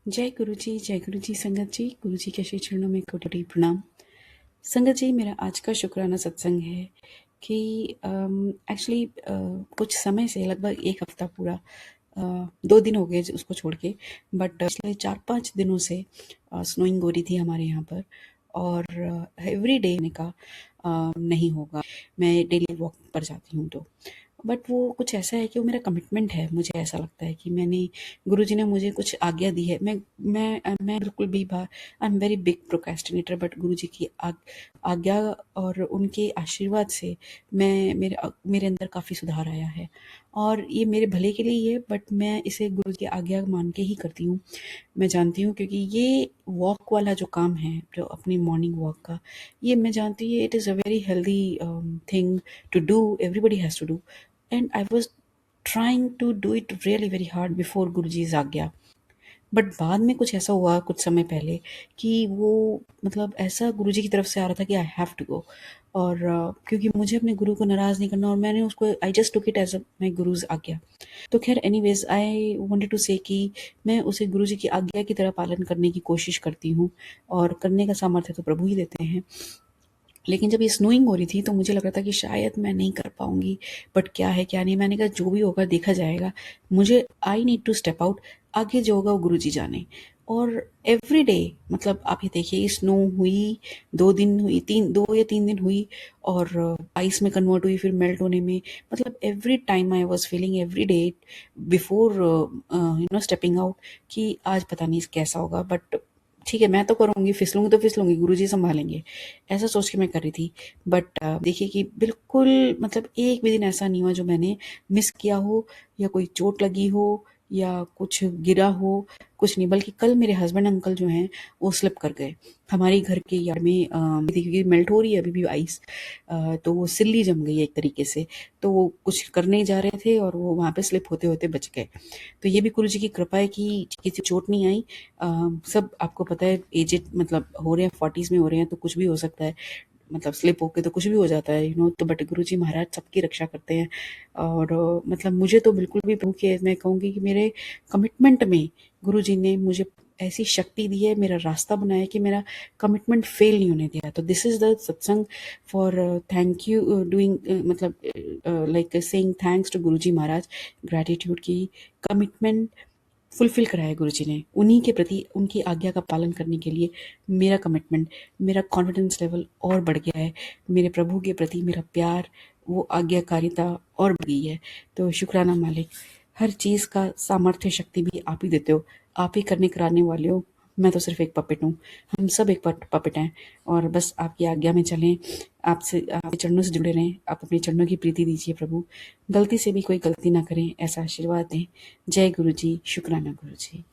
जय गुरु जी संगत जी। गुरु जी के श्री चरणों में कोटि कोटि प्रणाम। संगत जी, मेरा आज का शुक्राना सत्संग है कि एक्चुअली कुछ समय से लगभग एक हफ्ता पूरा 2 दिन हो गए उसको छोड़ के, बट पिछले 4-5 दिनों से स्नोइंग हो रही थी हमारे यहाँ पर। और एवरी डे ने का नहीं होगा, मैं डेली वॉक पर जाती हूँ तो बट वो कुछ ऐसा है कि वो मेरा कमिटमेंट है। मुझे ऐसा लगता है कि गुरुजी ने मुझे कुछ आज्ञा दी है। मैं बिल्कुल भी I am very big procrastinator, but Guruji की आज्ञा और उनके आशीर्वाद से मेरे अंदर काफ़ी सुधार आया है और ये मेरे भले के लिए ही है, बट मैं इसे गुरु की आज्ञा मान के ही करती हूँ। मैं जानती हूँ क्योंकि ये वॉक वाला जो काम है, जो अपनी मॉर्निंग वॉक का, ये मैं जानती हूँ it is a very healthy thing to do, everybody has to do. And I was trying to do it really very hard before गुरुजी's आज्ञा। बट बाद में कुछ ऐसा हुआ कुछ समय पहले कि वो मतलब ऐसा गुरुजी की तरफ से आ रहा था कि आई हैव टू गो। और क्योंकि मुझे अपने गुरु को नाराज़ नहीं करना और मैंने उसको I just took it as my guru's आज्ञा। तो खैर एनीवेज आई वांटेड टू से कि मैं उसे गुरुजी की आज्ञा की तरह पालन करने की कोशिश करती हूँ और करने का सामर्थ्य तो प्रभु ही देते हैं। लेकिन जब ये स्नोइंग हो रही थी तो मुझे लग रहा था कि शायद मैं नहीं कर पाऊंगी, बट क्या है क्या नहीं। मैंने कहा जो भी होगा देखा जाएगा, मुझे I need to step out, आगे जो होगा वो गुरुजी जाने। और एवरी डे मतलब आप ये देखिए, स्नो हुई 2 दिन हुई, 2 या 3 दिन हुई और आइस में कन्वर्ट हुई, फिर मेल्ट होने में, मतलब every time I was feeling every day before stepping out कि आज पता नहीं कैसा होगा, बट ठीक है मैं तो करूँगी, फिसलूंगी तो फिसलूंगी, गुरुजी संभालेंगे, ऐसा सोच के मैं कर रही थी। बट देखिए कि बिल्कुल मतलब एक भी दिन ऐसा नहीं हुआ जो मैंने मिस किया हो या कोई चोट लगी हो या कुछ गिरा हो, कुछ नहीं। बल्कि कल मेरे हस्बैंड अंकल जो हैं वो स्लिप कर गए हमारी घर के यार्ड में, क्योंकि मेल्ट हो रही है अभी भी आइस, तो वो सिल्ली जम गई है एक तरीके से। तो वो कुछ करने जा रहे थे और वो वहाँ पे स्लिप होते होते बच गए। तो ये भी गुरु जी की कृपा है कि किसी को चोट नहीं आई। सब आपको पता है एजेड मतलब हो रहे हैं, 40s में हो रहे हैं, तो कुछ भी हो सकता है, मतलब स्लिप होके तो कुछ भी हो जाता है तो बट गुरुजी महाराज सबकी रक्षा करते हैं। और मतलब मुझे तो बिल्कुल भी प्रभु के, मैं कहूँगी कि मेरे कमिटमेंट में गुरुजी ने मुझे ऐसी शक्ति दी है, मेरा रास्ता बनाया कि मेरा कमिटमेंट फेल नहीं होने दिया। तो this is the satsang for thank you doing, मतलब like saying thanks to Guruji Maharaj, gratitude की कमिटमेंट फुलफिल करा है गुरुजी ने। उन्हीं के प्रति उनकी आज्ञा का पालन करने के लिए मेरा कमिटमेंट, मेरा कॉन्फिडेंस लेवल और बढ़ गया है। मेरे प्रभु के प्रति मेरा प्यार, वो आज्ञाकारिता और बढ़ गई है। तो शुक्राना मालिक, हर चीज़ का सामर्थ्य शक्ति भी आप ही देते हो, आप ही करने कराने वाले हो। मैं तो सिर्फ एक पपेट हूँ, हम सब एक पपेट हैं और बस आपकी आज्ञा में चलें, आपसे आपके चरणों से जुड़े रहें। आप अपने चरणों की प्रीति दीजिए प्रभु, गलती से भी कोई गलती ना करें, ऐसा आशीर्वाद दें। जय गुरु जी, शुक्राना गुरु जी।